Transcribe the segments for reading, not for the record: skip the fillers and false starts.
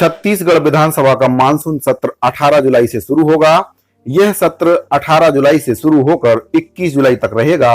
छत्तीसगढ़ विधानसभा का मानसून सत्र 18 जुलाई से शुरू होगा। यह सत्र 18 जुलाई से शुरू होकर 21 जुलाई तक रहेगा।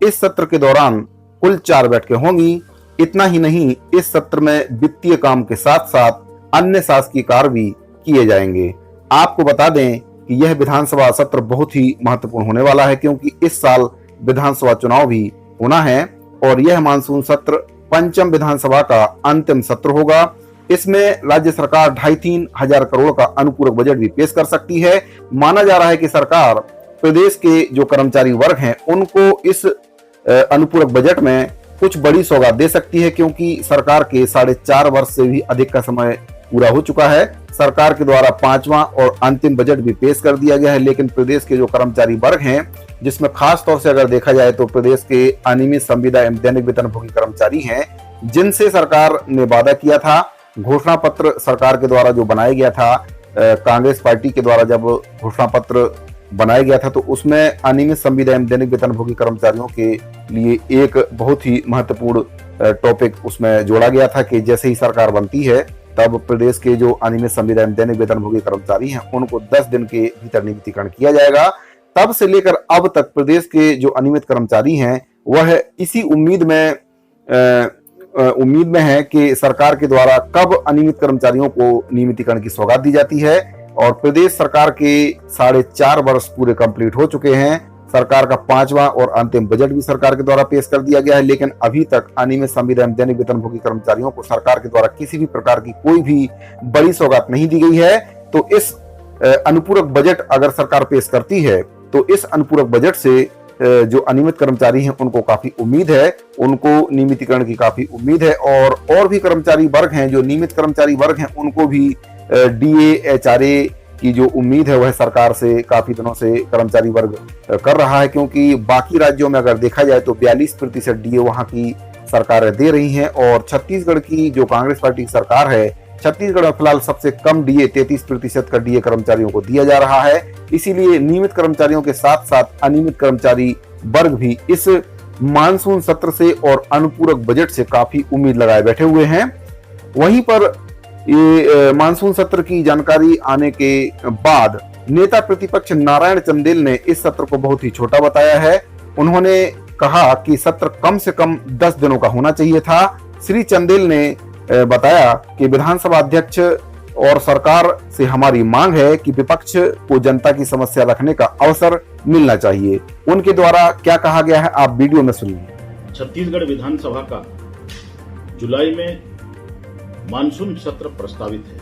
इस सत्र के दौरान कुल 4 बैठकें होंगी। इतना ही नहीं, इस सत्र में वित्तीय काम के साथ साथ अन्य शासकीय कार्य भी किए जाएंगे। आपको बता दें कि यह विधानसभा सत्र बहुत ही महत्वपूर्ण होने वाला है, क्योंकि इस साल विधानसभा चुनाव भी होना है और यह मानसून सत्र पंचम विधानसभा का अंतिम सत्र होगा। इसमें राज्य सरकार 2.5-3 हजार करोड़ का अनुपूरक बजट भी पेश कर सकती है। माना जा रहा है कि सरकार प्रदेश के जो कर्मचारी वर्ग हैं उनको इस अनुपूरक बजट में कुछ बड़ी सौगात दे सकती है, क्योंकि सरकार के 4.5 वर्ष से भी अधिक का समय पूरा हो चुका है। सरकार के द्वारा 5वां और अंतिम बजट भी पेश कर दिया गया है, लेकिन प्रदेश के जो कर्मचारी वर्ग हैं, जिसमें खास तौर से अगर देखा जाए तो प्रदेश के अनियमित संविदा एवं दैनिक वेतनभोगी कर्मचारी हैं, जिनसे सरकार ने वादा किया था, घोषणा पत्र सरकार के द्वारा जो बनाया गया था, कांग्रेस पार्टी के द्वारा जब घोषणा पत्र बनाया गया था तो उसमें अनियमित संविदा एवं दैनिक वेतनभोगी कर्मचारियों के लिए एक बहुत ही महत्वपूर्ण टॉपिक उसमें जोड़ा गया था कि जैसे ही सरकार बनती है तब प्रदेश के जो अनियमित संविदा एवं दैनिक वेतनभोगी कर्मचारी हैं उनको 10 दिन के भीतर नियमितीकरण किया जाएगा। तब से लेकर अब तक प्रदेश के जो अनियमित कर्मचारी हैं वह इसी उम्मीद में है कि सरकार के द्वारा कब अनियमित कर्मचारियों को नियमितीकरण की सौगात दी जाती है। और प्रदेश सरकार के 4.5 वर्ष पूरे कंप्लीट हो चुके हैं। सरकार का 5वां और अंतिम बजट भी सरकार के द्वारा पेश कर दिया गया है, लेकिन अभी तक अनियमित संविदा एवं दैनिक वेतनभोगी कर्मचारियों को सरकार के द्वारा किसी भी प्रकार की कोई भी बड़ी सौगात नहीं दी गई है। तो इस अनुपूरक बजट अगर सरकार पेश करती है तो इस अनुपूरक बजट से जो अनियमित कर्मचारी हैं उनको काफी उम्मीद है, उनको नियमितीकरण की काफी उम्मीद है। और भी कर्मचारी वर्ग हैं, जो नियमित कर्मचारी वर्ग हैं, उनको भी डीए एचआरए की जो उम्मीद है वह सरकार से काफी दिनों से कर्मचारी वर्ग कर रहा है, क्योंकि बाकी राज्यों में अगर देखा जाए तो 42% डीए वहां की सरकारें दे रही हैं और छत्तीसगढ़ की जो कांग्रेस पार्टी की सरकार है, छत्तीसगढ़ में फिलहाल सबसे कम डीए 33% का डीए कर्मचारियों को दिया जा रहा है। इसीलिए नियमित कर्मचारियों के साथ साथ अनियमित कर्मचारी वर्ग भी इस मानसून सत्र से और अनुपूरक बजट से काफी उम्मीद लगाए बैठे हुए हैं। वहीं पर ये मानसून सत्र की जानकारी आने के बाद नेता प्रतिपक्ष नारायण चंदेल ने इस सत्र को बहुत ही छोटा बताया है। उन्होंने कहा कि सत्र कम से कम 10 दिनों का होना चाहिए था। श्री चंदेल ने बताया कि विधानसभा अध्यक्ष और सरकार से हमारी मांग है कि विपक्ष को जनता की समस्या रखने का अवसर मिलना चाहिए। उनके द्वारा क्या कहा गया है आप वीडियो में सुनिए। छत्तीसगढ़ विधानसभा का जुलाई में मानसून सत्र प्रस्तावित है।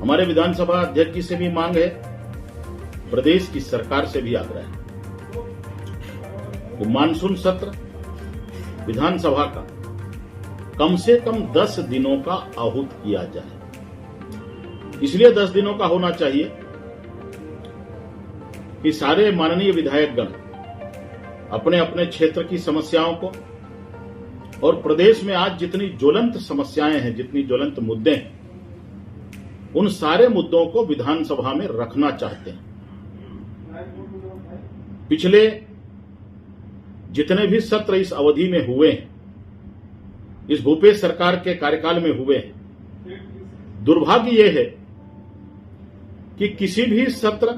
हमारे विधानसभा अध्यक्ष जी से भी मांग है, प्रदेश की सरकार से भी आग्रह है कि मानसून सत्र विधानसभा का कम से कम 10 दिनों का आहूत किया जाए। इसलिए 10 दिनों का होना चाहिए कि सारे माननीय विधायकगण अपने अपने क्षेत्र की समस्याओं को और प्रदेश में आज जितनी ज्वलंत समस्याएं हैं, जितनी ज्वलंत मुद्दे हैं, उन सारे मुद्दों को विधानसभा में रखना चाहते हैं। पिछले जितने भी सत्र इस अवधि में हुए हैं, इस भूपेश सरकार के कार्यकाल में हुए हैं, दुर्भाग्य यह है कि किसी भी सत्र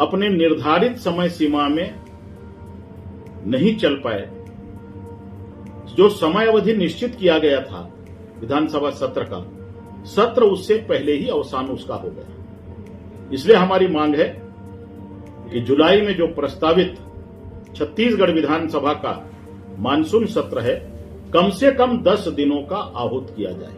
अपने निर्धारित समय सीमा में नहीं चल पाए। जो समय अवधि निश्चित किया गया था विधानसभा सत्र का, सत्र उससे पहले ही अवसान उसका हो गया। इसलिए हमारी मांग है कि जुलाई में जो प्रस्तावित छत्तीसगढ़ विधानसभा का मानसून सत्र है, कम से कम 10 दिनों का आहूत किया जाए।